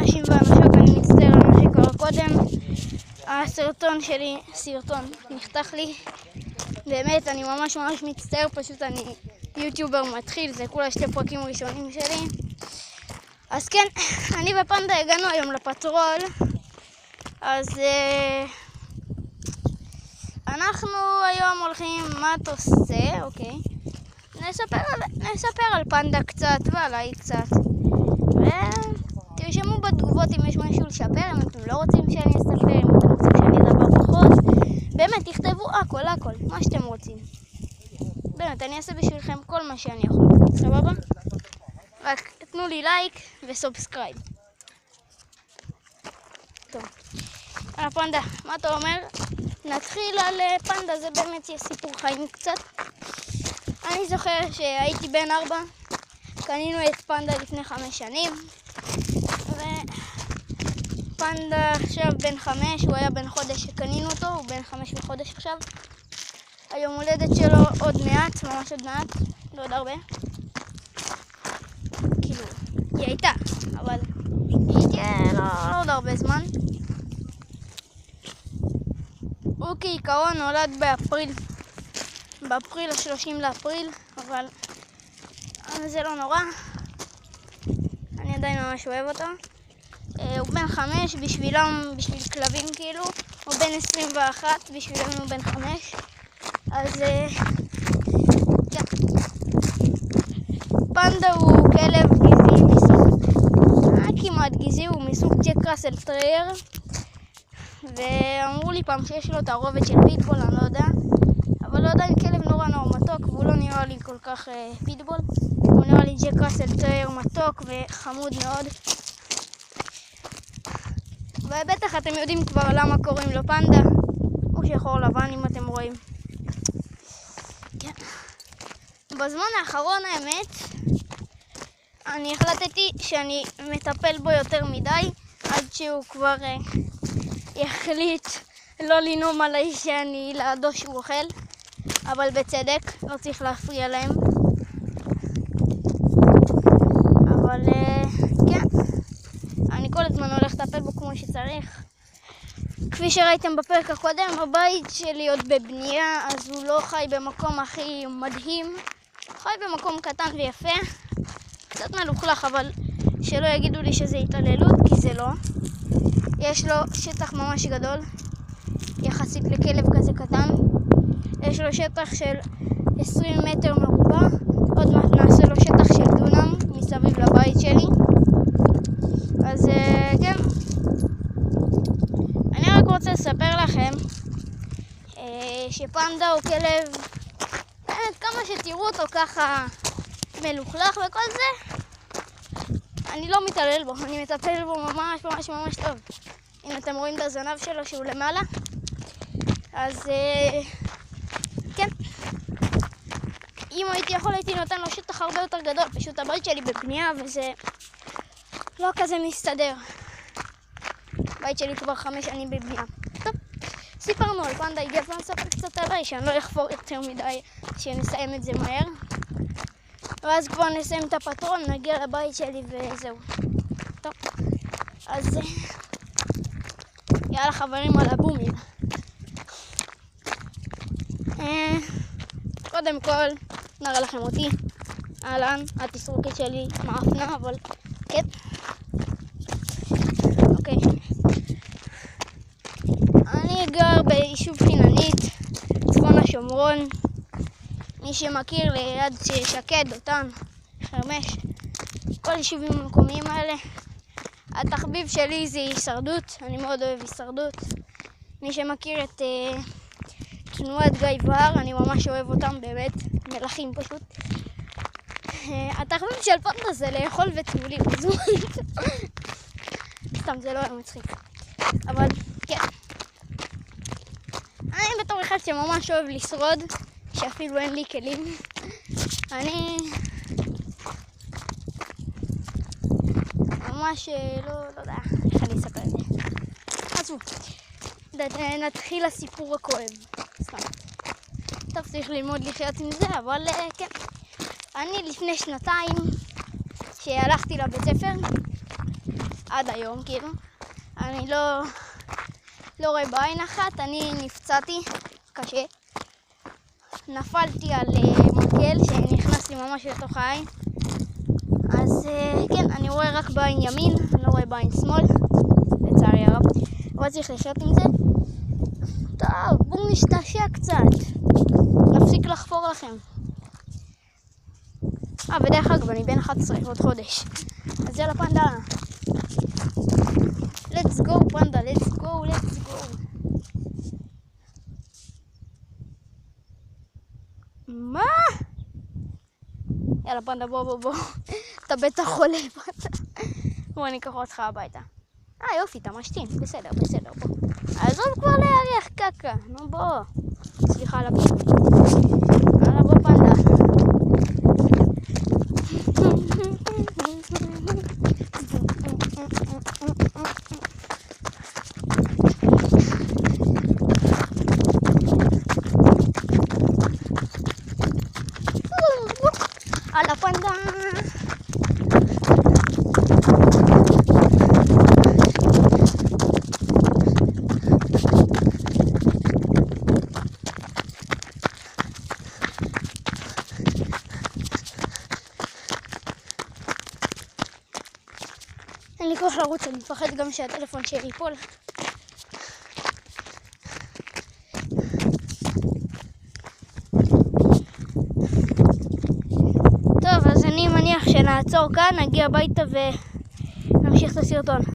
אנשים ואנשות, אני מצטער על מה שקרה קודם. הסרטון שלי, נחתך לי. באמת, אני ממש מצטער, פשוט אני יוטיובר מתחיל, זה כולה 2 פרקים ראשונים שלי. אז כן, אני ופנדה הגענו היום לפטרול, אז אנחנו היום הולכים, מה אתה עושה? אוקיי. נספר על פנדה קצת ועליי קצת. ותרשמו בתגובות אם יש משהו לשפר, אם אתם לא רוצים שאני אספר, אם אתם רוצים שאני אדבר פחות. באמת, תכתבו הכל, מה שאתם רוצים. באמת, אני אעשה בשבילכם כל מה שאני יכול. סבבה? רק תנו לי לייק וסובסקרייב. טוב. על פנדה, מה אתה אומר? נתחיל על פנדה, זה באמת יהיה סיפור חיים קצת. אני זוכר שהייתי בן 4, קנינו את פנדה לפני 5 שנים, ופנדה עכשיו בן 5, הוא היה בן חודש שקנינו אותו, הוא בן 5 וחודש עכשיו. היום הולדת שלו עוד מעט, ממש עוד מעט, לא עוד הרבה. כאילו, היא הייתה, אבל היא תהיה לא עוד הרבה זמן. הוא כעיקרון נולד באפריל 30 לאפריל, אבל זה לא נורא, אני עדיין ממש אוהב אותו. הוא בן 5, בשביל כלבים כאילו, הוא בן 21, בשבילם הוא בן 5. אז כן. פנדה הוא כלב גזעי מסוג, כמעט גזעי, הוא מסוג ג'ק ראסל טרייר. ואמרו לי פעם שיש לו תערובת של פיטבול, אני לא יודע. אבל לא עדיין כלב נורא מתוק, והוא לא נראה לי כל כך פיטבול. הוא נראה לי ג'ק ראסל טרייר מתוק וחמוד מאוד. ובטח אתם יודעים כבר למה קוראים לו פנדה. הוא שחור לבן אם אתם רואים. כן. בזמן האחרון האמת, אני החלטתי שאני מטפל בו יותר מדי, עד שהוא כבר יחליט לא לנום עליי שאני לידו שהוא אוכל, אבל בצדק, לא צריך להפריע להם. אבל כן, אני כל הזמן הולך לטפל בו כמו שצריך. כפי שראיתם בפרק הקודם, הבית שלי עוד בבנייה, אז הוא לא חי במקום הכי מדהים. חי במקום קטן ויפה, קצת מלוכלך, אבל שלא יגידו לי שזה התעללות, כי זה לא. יש לו שטח ממש גדול, יחסית לכלב כזה קטן. יש לו שטח של 20 מטר מרובע, עוד מעט נעשה לו שטח של דונם מסביב לבית שלי. אז כן, אני רק רוצה לספר לכם שפנדה הוא כלב, באמת כמה שתראו אותו ככה מלוכלך וכל זה, אני לא מתעלל בו, אני מטפל בו ממש טוב. אם אתם רואים את הזנב שלו שהוא למעלה, אז כן, אם הייתי יכול הייתי נותן לו שטח הרבה יותר גדול, פשוט הבית שלי בבנייה וזה לא כזה מסתדר. הבית שלי כבר 5 שנים בבנייה. טוב, סיפרנו על פנדה, הגיע הזמן לספר קצת עליי, שאני לא אחפור יותר מדי, שנסיים את זה מהר. ואז כבר נסיים את הפטרון, נגיע לבית שלי וזהו. טוב, אז יאללה חברים, על הבומים. קודם כל נראה לכם אותי. אהלן, התסרוקת שלי מאפנה, אבל כן. אוקיי, אני גר ביישוב חיננית, צפון השומרון. מי שמכיר, ליד שקד, אותן, חרמש, כל היישובים המקומיים האלה. התחביב שלי זה הישרדות, אני מאוד אוהב הישרדות. מי שמכיר את תנועת גיא והר, אני ממש אוהב אותם, באמת, מלכים פשוט. התחביב של פנדה זה לאכול וטיולים, סתם, זה לא היה מצחיק. אבל כן, אני בתור אחד שממש אוהב לשרוד, שאפילו אין לי כלים. אני ממש לא יודע איך אני אספר את זה. עזבו, נתחיל לסיפור הכואב. סתם. טוב, צריך ללמוד לחיות עם זה, אבל כן. אני לפני 2 שהלכתי לבית ספר, עד היום, כאילו. אני לא רואה בעין אחת, אני נפצעתי קשה. נפלתי על מקל שנכנס לי ממש לתוך העין. אז כן, אני רואה רק בעין ימין, אני לא רואה בעין שמאל, לצערי הרב. אבל צריך לחיות עם זה. טוב, בואו נשתעשע קצת. נפסיק לחפור לכם. בדרך אגב, אני בן 11 עוד חודש. אז יאללה פנדה. let's go פנדה, let's go. מה? יאללה פנדה, בוא. אתה בטח חולה פנדה. בוא אני אקח אותך הביתה. יופי, אתה משתין. בסדר, בוא. עזוב כבר להריח קקה. נו בוא. סליחה על הביטוי. יאללה בוא פנדה. על הפנדה. אין לי כוח לרוץ, אני מפחד גם שהטלפון שלי ייפול. טוב, אז אני מניח שנעצור כאן, נגיע הביתה ונמשיך את הסרטון.